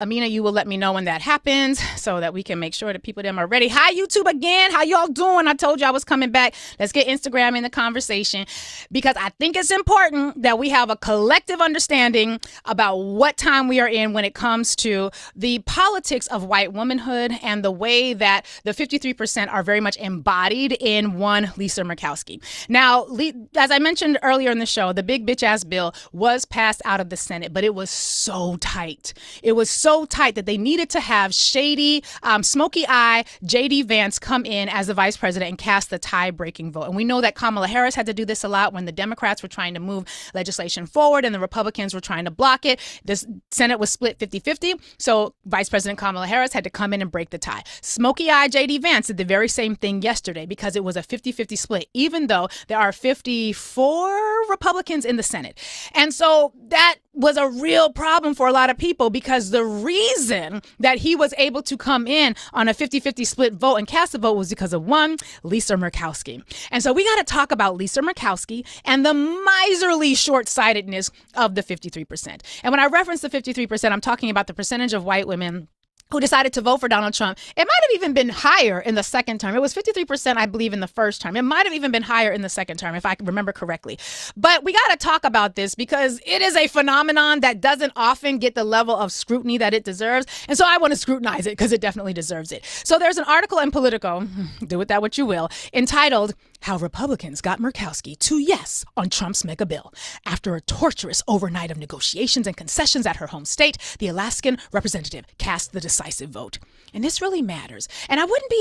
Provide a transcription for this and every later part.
Amina, you will let me know when that happens so that we can make sure that people them are ready. Hi, YouTube again. How y'all doing? I told you I was coming back. Let's get Instagram in the conversation because I think it's important that we have a collective understanding about what time we are in when it comes to the politics of white womanhood and the way that the 53% are very much embodied in one Lisa Murkowski. Now, as I mentioned earlier in the show, the big bitch ass bill was passed out of the Senate, but it was so tight. It was so tight that they needed to have shady, smoky eye J.D. Vance come in as the vice president and cast the tie-breaking vote. And we know that Kamala Harris had to do this a lot when the Democrats were trying to move legislation forward and the Republicans were trying to block it. The Senate was split 50-50, so Vice President Kamala Harris had to come in and break the tie. Smoky eye J.D. Vance did the very same thing yesterday because it was a 50-50 split, even though there are 54 Republicans in the Senate. And so that was a real problem for a lot of people because the reason that he was able to come in on a 50-50 split vote and cast a vote was because of one, Lisa Murkowski. And so we got to talk about Lisa Murkowski and the miserly short-sightedness of the 53%. And when I reference the 53%, I'm talking about the percentage of white women who decided to vote for Donald Trump. It might have even been higher in the second term. It was 53%, I believe, in the first term. It might have even been higher in the second term, if I can remember correctly. But we got to talk about this because it is a phenomenon that doesn't often get the level of scrutiny that it deserves. And so I want to scrutinize it because it definitely deserves it. So there's an article in Politico, do with that what you will, entitled How Republicans Got Murkowski to Yes on Trump's Mega Bill. After a torturous overnight of negotiations and concessions at her home state, the Alaskan representative cast the decisive vote. And this really matters. And I wouldn't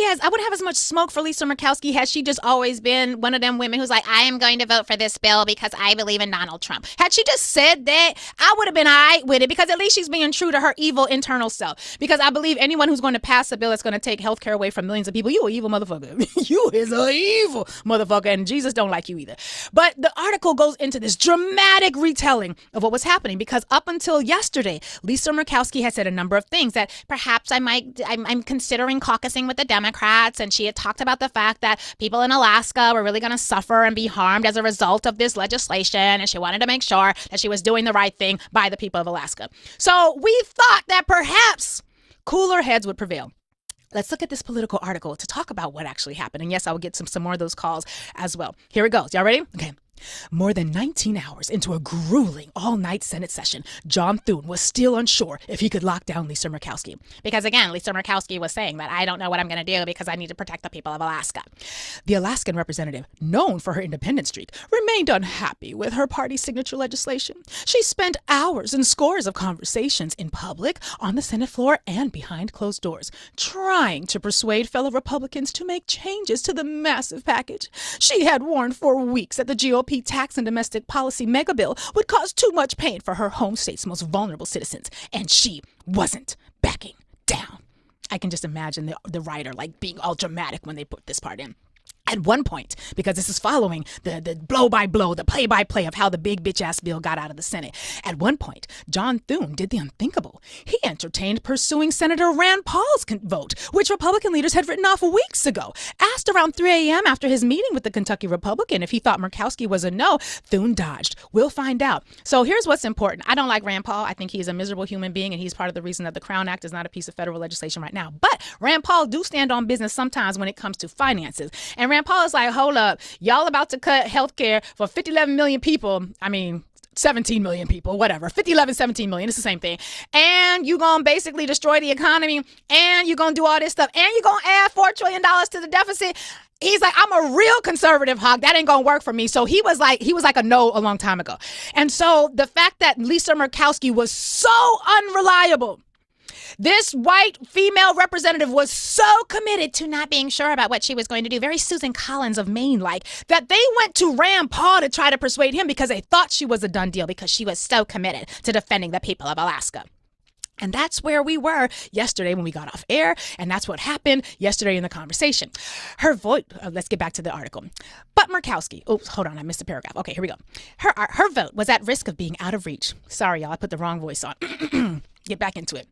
have as much smoke for Lisa Murkowski had she just always been one of them women who's like, I am going to vote for this bill because I believe in Donald Trump. Had she just said that, I would have been all right with it because at least she's being true to her evil internal self. Because I believe anyone who's going to pass a bill that's going to take health care away from millions of people, you an evil motherfucker. You is an evil motherfucker, and Jesus don't like you either. But the article goes into this dramatic retelling of what was happening because up until yesterday, Lisa Murkowski had said a number of things that perhaps I'm considering caucusing with the Democrats, and she had talked about the fact that people in Alaska were really going to suffer and be harmed as a result of this legislation, and she wanted to make sure that she was doing the right thing by the people of Alaska. So we thought that perhaps cooler heads would prevail. Let's look at this Political article to talk about what actually happened. And yes, I will get some more of those calls as well. Here it goes. Y'all ready? Okay. More than 19 hours into a grueling all-night Senate session, John Thune was still unsure if he could lock down Lisa Murkowski. Because again, Lisa Murkowski was saying that I don't know what I'm going to do because I need to protect the people of Alaska. The Alaskan representative, known for her independent streak, remained unhappy with her party's signature legislation. She spent hours and scores of conversations in public, on the Senate floor, and behind closed doors, trying to persuade fellow Republicans to make changes to the massive package. She had warned for weeks that the GOP tax and domestic policy mega bill would cause too much pain for her home state's most vulnerable citizens, and she wasn't backing down. I can just imagine the writer like being all dramatic when they put this part in. At one point, because this is following the blow-by-blow, the play-by-play of how the big bitch-ass bill got out of the Senate. At one point, John Thune did the unthinkable. He entertained pursuing Senator Rand Paul's vote, which Republican leaders had written off weeks ago. Asked around 3 a.m. after his meeting with the Kentucky Republican if he thought Murkowski was a no, Thune dodged. We'll find out. So here's what's important. I don't like Rand Paul. I think he's a miserable human being, and he's part of the reason that the Crown Act is not a piece of federal legislation right now. But Rand Paul do stand on business sometimes when it comes to finances. And Rand Paul is like, hold up, y'all about to cut health care for 11 million people. I mean, 17 million people, whatever, 11, 17 million, it's the same thing. And you're going to basically destroy the economy, and you're going to do all this stuff, and you're going to add $4 trillion to the deficit. He's like, I'm a real conservative hog. That ain't going to work for me. So he was like a no a long time ago. And so the fact that Lisa Murkowski was so unreliable, this white female representative was so committed to not being sure about what she was going to do, very Susan Collins of Maine-like, that they went to Rand Paul to try to persuade him because they thought she was a done deal because she was so committed to defending the people of Alaska. And that's where we were yesterday when we got off air, and that's what happened yesterday in the conversation. Her vote, let's get back to the article. But Murkowski, oops, hold on, I missed a paragraph. Okay, here we go. Her vote was at risk of being out of reach. Sorry, y'all, I put the wrong voice on. Get back into it.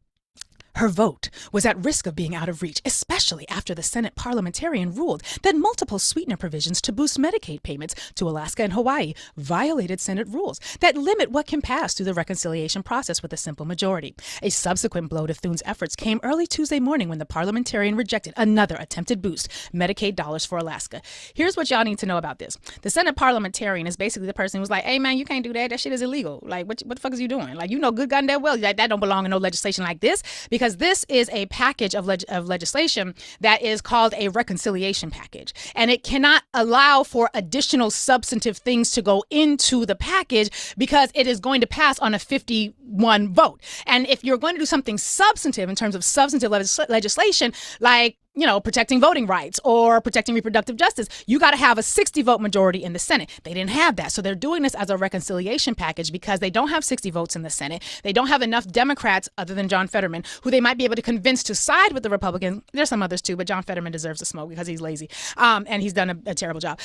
Her vote was at risk of being out of reach, especially after the Senate parliamentarian ruled that multiple sweetener provisions to boost Medicaid payments to Alaska and Hawaii violated Senate rules that limit what can pass through the reconciliation process with a simple majority. A subsequent blow to Thune's efforts came early Tuesday morning when the parliamentarian rejected another attempted boost, Medicaid dollars for Alaska. Here's what y'all need to know about this. The Senate parliamentarian is basically the person who's like, hey, man, you can't do that. That shit is illegal. Like, what the fuck is you doing? Like, you know good goddamn well that don't belong in no legislation like this, because this is a package of legislation that is called a reconciliation package. And it cannot allow for additional substantive things to go into the package because it is going to pass on a 51 vote. And if you're going to do something substantive in terms of substantive legislation, like, you know, protecting voting rights or protecting reproductive justice, you got to have a 60 vote majority in the Senate. They didn't have that. So they're doing this as a reconciliation package because they don't have 60 votes in the Senate. They don't have enough Democrats other than John Fetterman, who they might be able to convince to side with the Republicans. There's some others too, but John Fetterman deserves to smoke because he's lazy. And he's done a terrible job.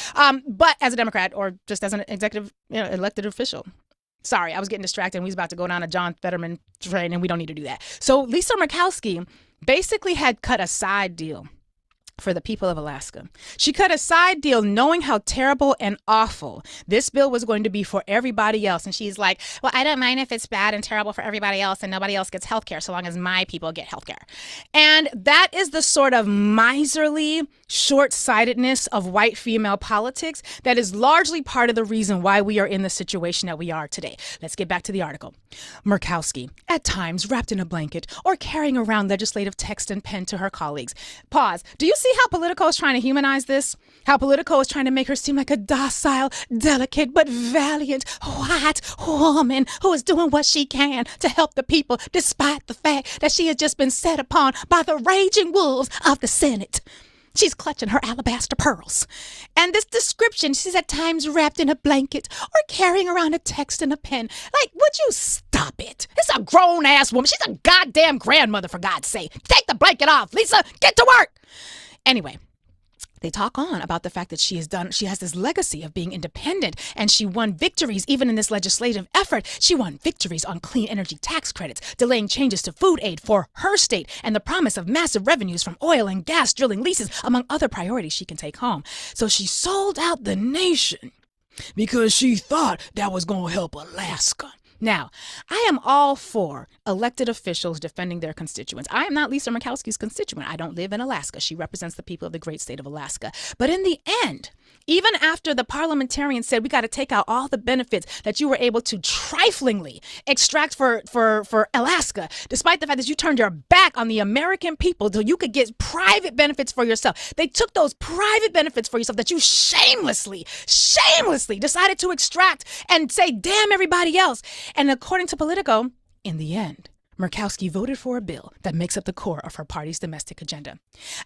But as a Democrat or just as an executive, elected official. Sorry, I was getting distracted and we was about to go down a John Fetterman train and we don't need to do that. So Lisa Murkowski basically had cut a side deal for the people of Alaska. She cut a side deal knowing how terrible and awful this bill was going to be for everybody else. And she's like, well, I don't mind if it's bad and terrible for everybody else and nobody else gets health care so long as my people get health care. And that is the sort of miserly short-sightedness of white female politics that is largely part of the reason why we are in the situation that we are today. Let's get back to the article. Murkowski, at times wrapped in a blanket or carrying around legislative text and pen to her colleagues. Pause. Do you see how Politico is trying to humanize this? How Politico is trying to make her seem like a docile, delicate, but valiant white woman who is doing what she can to help the people, despite the fact that she has just been set upon by the raging wolves of the Senate. She's clutching her alabaster pearls. And this description, she's at times wrapped in a blanket or carrying around a text and a pen. Like, would you stop it? It's a grown-ass woman. She's a goddamn grandmother, for God's sake. Take the blanket off. Lisa, get to work. Anyway, they talk on about the fact that she has this legacy of being independent, and she won victories even in this legislative effort. She won victories on clean energy tax credits, delaying changes to food aid for her state, and the promise of massive revenues from oil and gas drilling leases, among other priorities she can take home. So she sold out the nation because she thought that was going to help Alaska. Now, I am all for elected officials defending their constituents. I am not Lisa Murkowski's constituent. I don't live in Alaska. She represents the people of the great state of Alaska. But in the end, even after the parliamentarian said we got to take out all the benefits that you were able to triflingly extract for Alaska, despite the fact that you turned your back on the American people so you could get private benefits for yourself. They took those private benefits for yourself that you shamelessly decided to extract and say, damn everybody else. And according to Politico, in the end, Murkowski voted for a bill that makes up the core of her party's domestic agenda.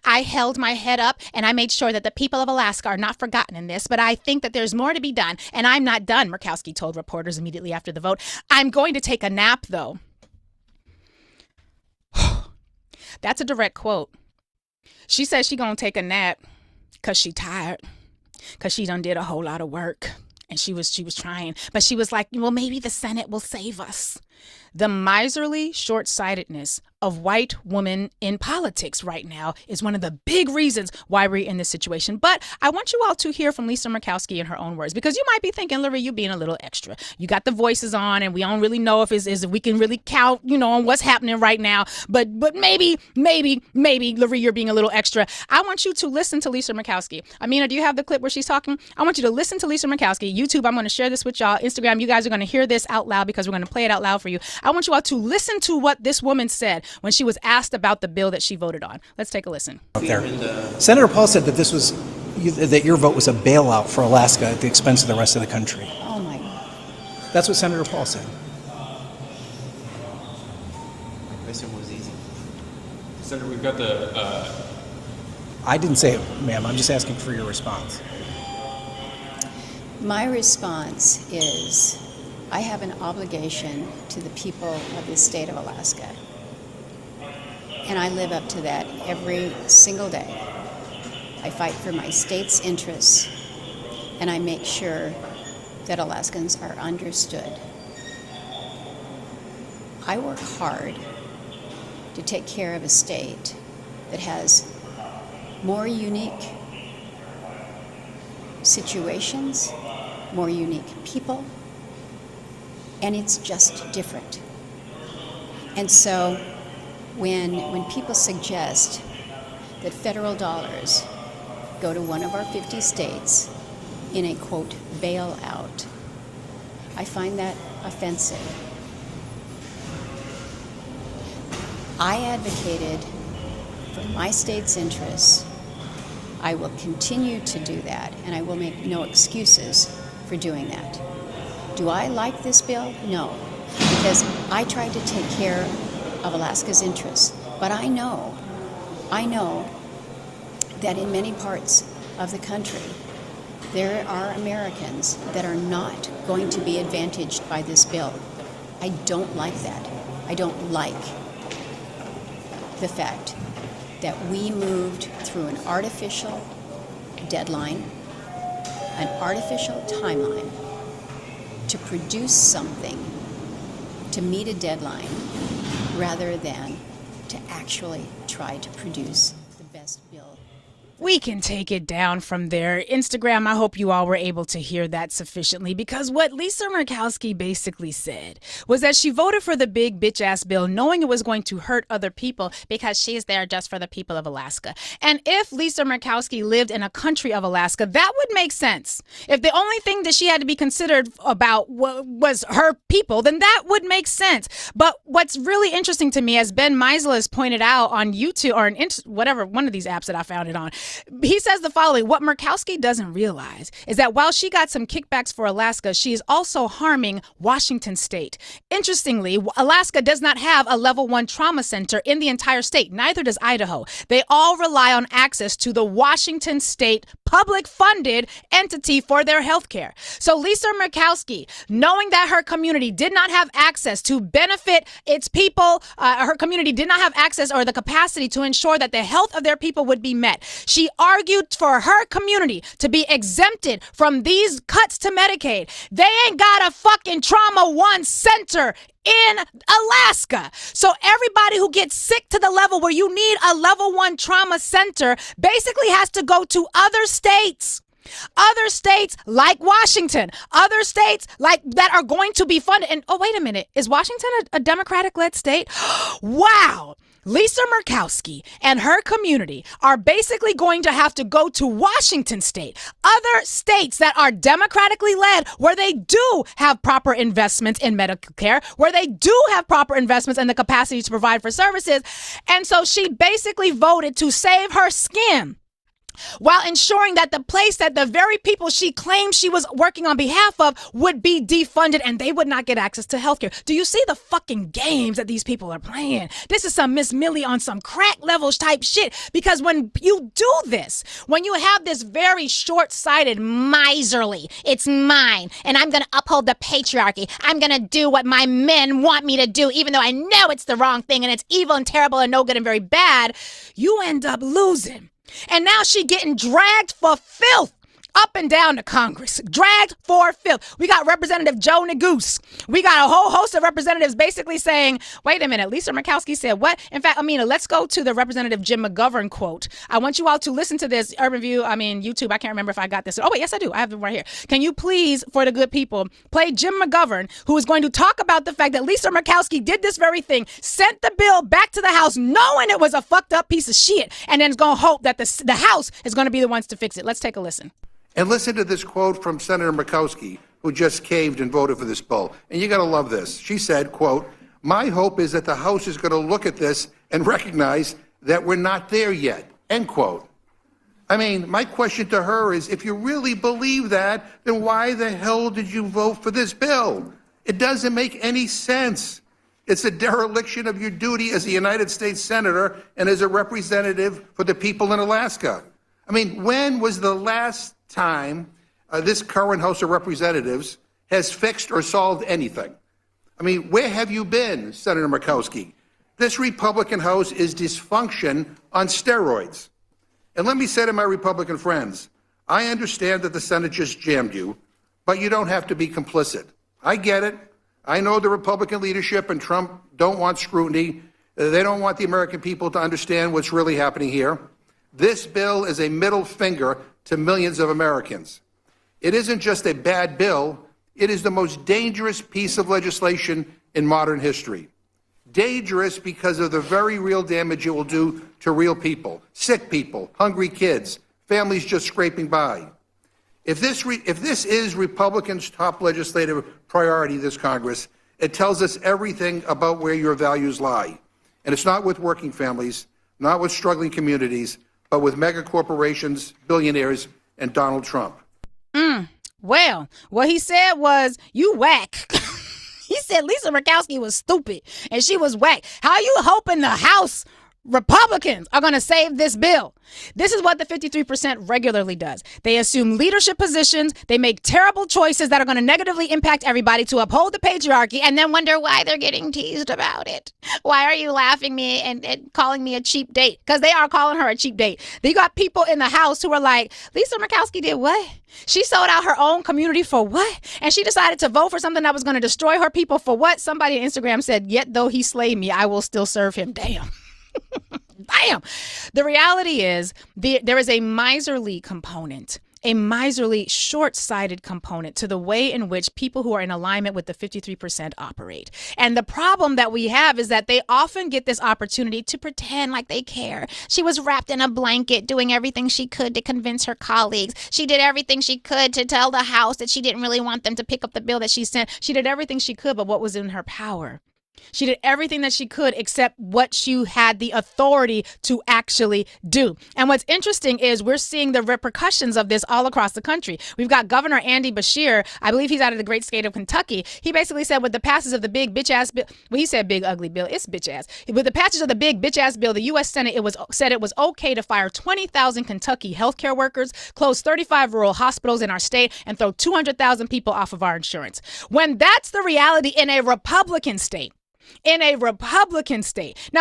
I held my head up and I made sure that the people of Alaska are not forgotten in this, but I think that there's more to be done, and I'm not done, Murkowski told reporters immediately after the vote. I'm going to take a nap, though. That's a direct quote. She says she gonna take a nap because she tired, because she done did a whole lot of work. And she was trying, but she was like, well, maybe the Senate will save us. The miserly short-sightedness of white women in politics right now is one of the big reasons why we're in this situation. But I want you all to hear from Lisa Murkowski in her own words, because you might be thinking, Lurie, you being a little extra. You got the voices on and we don't really know if we can really count, on what's happening right now. But maybe, Lurie, you're being a little extra. I want you to listen to Lisa Murkowski. Amina, do you have the clip where she's talking? I want you to listen to Lisa Murkowski. YouTube, I'm going to share this with y'all. Instagram, you guys are going to hear this out loud because we're going to play it out loud for you. I want you all to listen to what this woman said when she was asked about the bill that she voted on. Let's take a listen. Senator Paul said that that your vote was a bailout for Alaska at the expense of the rest of the country. Oh my God. That's what Senator Paul said. My question was easy. Senator, we've got the... I didn't say it, ma'am. I'm just asking for your response. My response is I have an obligation to the people of the state of Alaska. And I live up to that every single day. I fight for my state's interests, and I make sure that Alaskans are understood. I work hard to take care of a state that has more unique situations, more unique people, and it's just different. And so when people suggest that federal dollars go to one of our 50 states in a, quote, bailout, I find that offensive. I advocated for my state's interests. I will continue to do that, and I will make no excuses for doing that. Do I like this bill? No, because I tried to take care of Alaska's interests. But I know that in many parts of the country, there are Americans that are not going to be advantaged by this bill. I don't like that. I don't like the fact that we moved through an artificial deadline, an artificial timeline to produce something, to meet a deadline, rather than to actually try to produce the best bill. We can take it down from there. Instagram, I hope you all were able to hear that sufficiently, because what Lisa Murkowski basically said was that she voted for the big bitch-ass bill knowing it was going to hurt other people because she's there just for the people of Alaska. And if Lisa Murkowski lived in a country of Alaska, that would make sense. If the only thing that she had to be considered about was her people, then that would make sense. But what's really interesting to me, as Ben Miserly has pointed out on YouTube or whatever, one of these apps that I found it on, he says the following: what Murkowski doesn't realize is that while she got some kickbacks for Alaska, she is also harming Washington state. Interestingly, Alaska does not have a level 1 trauma center in the entire state. Neither does Idaho. They all rely on access to the Washington state public funded entity for their health care. So Lisa Murkowski, knowing that her community did not have access to benefit its people, her community did not have access or the capacity to ensure that the health of their people would be met. She argued for her community to be exempted from these cuts to Medicaid. They ain't got a fucking trauma 1 center in Alaska. So everybody who gets sick to the level where you need a level 1 trauma center basically has to go to other states. Other states like Washington, other states like that are going to be funded. And oh, wait a minute, is Washington a Democratic-led state? Wow. Lisa Murkowski and her community are basically going to have to go to Washington state, other states that are democratically led, where they do have proper investments in medical care, where they do have proper investments in the capacity to provide for services. And so she basically voted to save her skin, while ensuring that the place that the very people she claimed she was working on behalf of would be defunded and they would not get access to healthcare. Do you see the fucking games that these people are playing? This is some Miss Millie on some crack levels type shit. Because when you do this, when you have this very short-sighted, miserly, it's mine, and I'm going to uphold the patriarchy. I'm going to do what my men want me to do, even though I know it's the wrong thing and it's evil and terrible and no good and very bad, you end up losing. And now she getting dragged for filth up and down to Congress. Dragged for filth. We got Representative Joe Neguse. We got a whole host of representatives basically saying, wait a minute, Lisa Murkowski said what? In fact, Amina, let's go to the Representative Jim McGovern quote. I want you all to listen to this. Urban View, YouTube, I can't remember if I got this. Oh, wait, yes, I do. I have it right here. Can you please, for the good people, play Jim McGovern, who is going to talk about the fact that Lisa Murkowski did this very thing, sent the bill back to the House knowing it was a fucked up piece of shit, and then is going to hope that the House is going to be the ones to fix it. Let's take a listen. And listen to this quote from Senator Murkowski, who just caved and voted for this bill. And you got to love this. She said, quote, "My hope is that the House is going to look at this and recognize that we're not there yet," end quote. I mean, my question to her is, if you really believe that, then why the hell did you vote for this bill? It doesn't make any sense. It's a dereliction of your duty as a United States Senator and as a representative for the people in Alaska. I mean, when was the last time this current House of Representatives has fixed or solved anything? I mean, where have you been, Senator Murkowski? This Republican House is dysfunction on steroids. And let me say to my Republican friends, I understand that the Senate just jammed you, but you don't have to be complicit. I get it. I know the Republican leadership and Trump don't want scrutiny. They don't want the American people to understand what's really happening here. This bill is a middle finger to millions of Americans. It isn't just a bad bill, it is the most dangerous piece of legislation in modern history. Dangerous because of the very real damage it will do to real people, sick people, hungry kids, families just scraping by. If this is Republicans' top legislative priority this Congress, it tells us everything about where your values lie. And it's not with working families, not with struggling communities, but with mega corporations, billionaires, and Donald Trump. Well, what he said was, you whack. He said Lisa Murkowski was stupid and she was whack. How are you hoping the House Republicans are going to save this bill? This is what the 53% regularly does. They assume leadership positions. They make terrible choices that are going to negatively impact everybody to uphold the patriarchy and then wonder why they're getting teased about it. Why are you laughing me and calling me a cheap date? Because they are calling her a cheap date. They got people in the House who are like, Lisa Murkowski did what? She sold out her own community for what? And she decided to vote for something that was going to destroy her people for what? Somebody on Instagram said, yet though he slay me, I will still serve him. Damn. Damn. The reality is there is a miserly component, a miserly short-sighted component to the way in which people who are in alignment with the 53% operate. And the problem that we have is that they often get this opportunity to pretend like they care. She was wrapped in a blanket doing everything she could to convince her colleagues. She did everything she could to tell the House that she didn't really want them to pick up the bill that she sent. She did everything she could, but what was in her power? She did everything that she could except what she had the authority to actually do. And what's interesting is we're seeing the repercussions of this all across the country. We've got Governor Andy Beshear. I believe he's out of the great state of Kentucky. He basically said with the passage of the big bitch-ass bill, well, he said big ugly bill, it's bitch-ass. With the passage of the big bitch-ass bill, the U.S. Senate said it was okay to fire 20,000 Kentucky healthcare workers, close 35 rural hospitals in our state, and throw 200,000 people off of our insurance. When that's the reality in a Republican state, Now,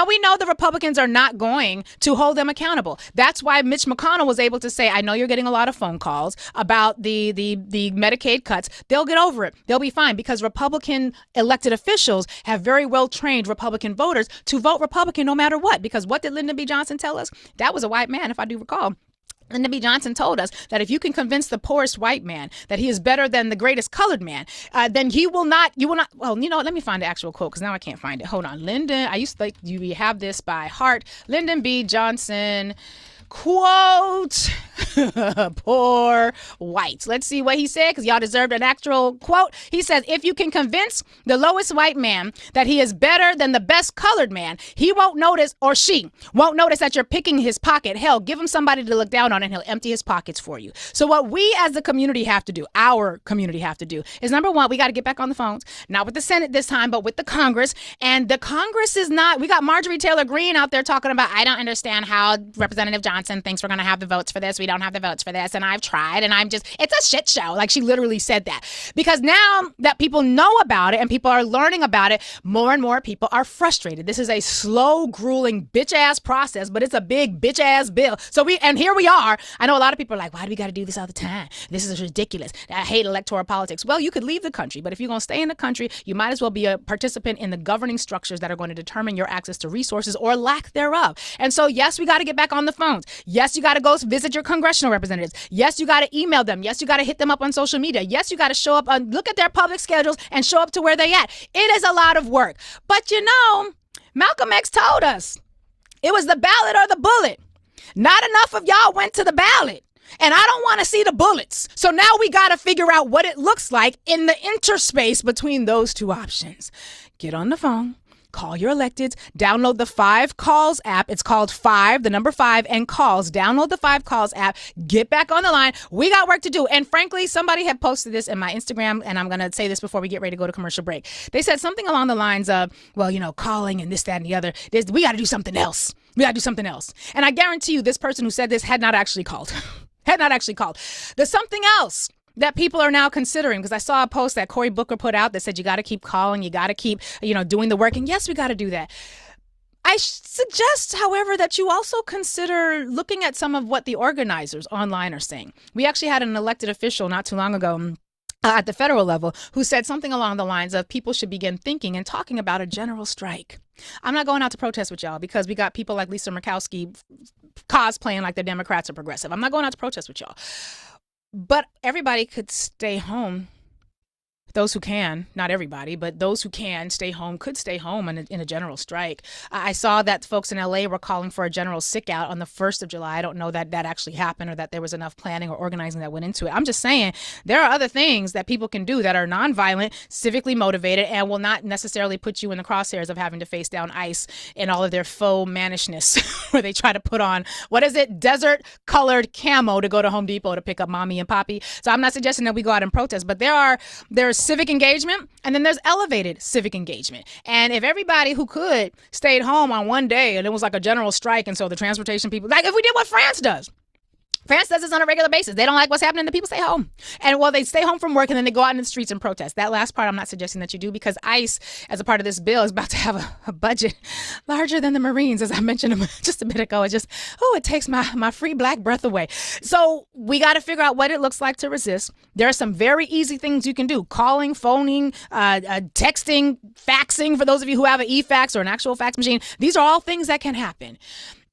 we know the Republicans are not going to hold them accountable. That's why Mitch McConnell was able to say, I know you're getting a lot of phone calls about the Medicaid cuts. They'll get over it. They'll be fine because Republican elected officials have very well trained Republican voters to vote Republican no matter what. Because what did Lyndon B. Johnson tell us? That was a white man, if I do recall. Lyndon B. Johnson told us that if you can convince the poorest white man that he is better than the greatest colored man, then you will not, well, you know what, let me find the actual quote because now I can't find it. Hold on. Lyndon, I used to think you have this by heart. Lyndon B. Johnson, quote, poor whites. Let's see what he said because y'all deserved an actual quote. He says, if you can convince the lowest white man that he is better than the best colored man, he won't notice, or she won't notice that you're picking his pocket. Hell, give him somebody to look down on and he'll empty his pockets for you. So what we as the community have to do, our community have to do, is number one, we got to get back on the phones, not with the Senate this time, but with the Congress. And the Congress is not, we got Marjorie Taylor Greene out there talking about, I don't understand how Representative Johnson thinks we're going to have the votes for this. We don't have the votes for this. And I've tried and it's a shit show. Like she literally said that because now that people know about it and people are learning about it, more and more people are frustrated. This is a slow, grueling bitch ass process, but it's a big bitch ass bill. So here we are. I know a lot of people are like, why do we got to do this all the time? This is ridiculous. I hate electoral politics. Well, you could leave the country, but if you're going to stay in the country, you might as well be a participant in the governing structures that are going to determine your access to resources or lack thereof. And so, yes, we got to get back on the phones. Yes, you got to go visit your congressional representatives. Yes, you got to email them. Yes, you got to hit them up on social media. Yes, you got to show up, look at their public schedules and show up to where they at. It is a lot of work. But you know, Malcolm X told us it was the ballot or the bullet. Not enough of y'all went to the ballot. And I don't want to see the bullets. So now we got to figure out what it looks like in the interspace between those two options. Get on the phone. Call your electeds. Download the 5 Calls app. It's called 5, the number 5, and Calls. Download the 5 Calls app. Get back on the line. We got work to do. And frankly, somebody had posted this in my Instagram, and I'm going to say this before we get ready to go to commercial break. They said something along the lines of, well, you know, calling and this, that, and the other. We got to do something else. We got to do something else. And I guarantee you this person who said this had not actually called. There's something else that people are now considering, because I saw a post that Cory Booker put out that said you got to keep calling, you got to keep, doing the work. And yes, we got to do that. I suggest, however, that you also consider looking at some of what the organizers online are saying. We actually had an elected official not too long ago at the federal level, who said something along the lines of people should begin thinking and talking about a general strike. I'm not going out to protest with y'all because we got people like Lisa Murkowski cosplaying like the Democrats are progressive. I'm not going out to protest with y'all. But everybody could stay home. Those who can, not everybody, but those who can stay home could stay home in a general strike. I saw that folks in LA were calling for a general sick out on the 1st of July. I don't know that that actually happened or that there was enough planning or organizing that went into it. I'm just saying there are other things that people can do that are nonviolent, civically motivated, and will not necessarily put you in the crosshairs of having to face down ICE in all of their faux mannishness where they try to put on, desert colored camo to go to Home Depot to pick up mommy and poppy. So I'm not suggesting that we go out and protest, but there's civic engagement, and then there's elevated civic engagement. And if everybody who could stayed home on one day and it was like a general strike, and so the transportation people, like if we did what France does. France does this on a regular basis. They don't like what's happening. The people stay home. And they stay home from work and then they go out in the streets and protest. That last part I'm not suggesting that you do, because ICE, as a part of this bill, is about to have a budget larger than the Marines, as I mentioned just a bit ago. It takes my free black breath away. So we got to figure out what it looks like to resist. There are some very easy things you can do. Calling, phoning, texting, faxing, for those of you who have an e-fax or an actual fax machine. These are all things that can happen.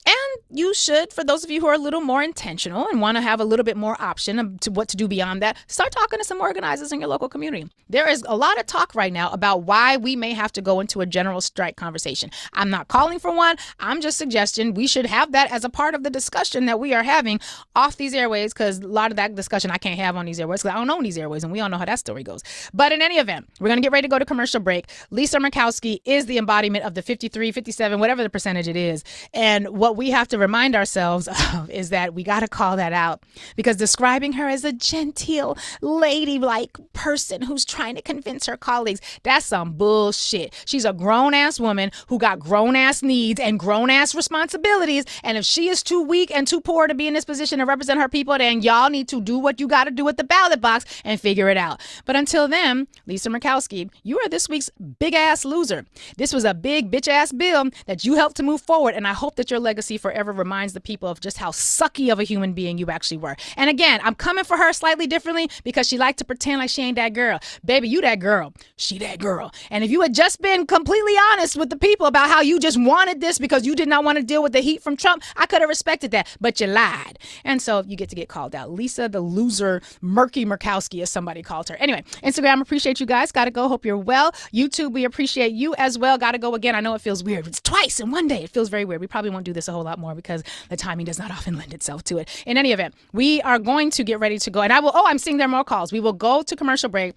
And you should, for those of you who are a little more intentional and want to have a little bit more option to what to do beyond that, start talking to some organizers in your local community. There is a lot of talk right now about why we may have to go into a general strike conversation. I'm not calling for one. I'm just suggesting we should have that as a part of the discussion that we are having off these airways, because a lot of that discussion I can't have on these airways because I don't own these airways, and we all know how that story goes. But in any event, we're going to get ready to go to commercial break. Lisa Murkowski is the embodiment of the 53, 57, whatever the percentage it is. And what we have to remind ourselves of is that we got to call that out, because describing her as a genteel, ladylike person who's trying to convince her colleagues, that's some bullshit. She's a grown-ass woman who got grown-ass needs and grown-ass responsibilities. And if she is too weak and too poor to be in this position to represent her people, then y'all need to do what you got to do at the ballot box and figure it out. But until then, Lisa Murkowski, you are this week's big-ass loser. This was a big bitch-ass bill that you helped to move forward, and I hope that your legacy forever reminds the people of just how sucky of a human being you actually were. And again, I'm coming for her slightly differently because she liked to pretend like she ain't that girl. Baby, you that girl. She that girl. And if you had just been completely honest with the people about how you just wanted this because you did not want to deal with the heat from Trump, I could have respected that, but you lied. And so you get called out. Lisa the loser, Murky Murkowski, as somebody called her. Anyway, Instagram, appreciate you guys. Gotta go. Hope you're well. YouTube, we appreciate you as well. Gotta go again. I know it feels weird. It's twice in one day. It feels very weird. We probably won't do this a whole lot more because the timing does not often lend itself to it. In any event, we are going to get ready to go. And I'm seeing there are more calls. We will go to commercial break.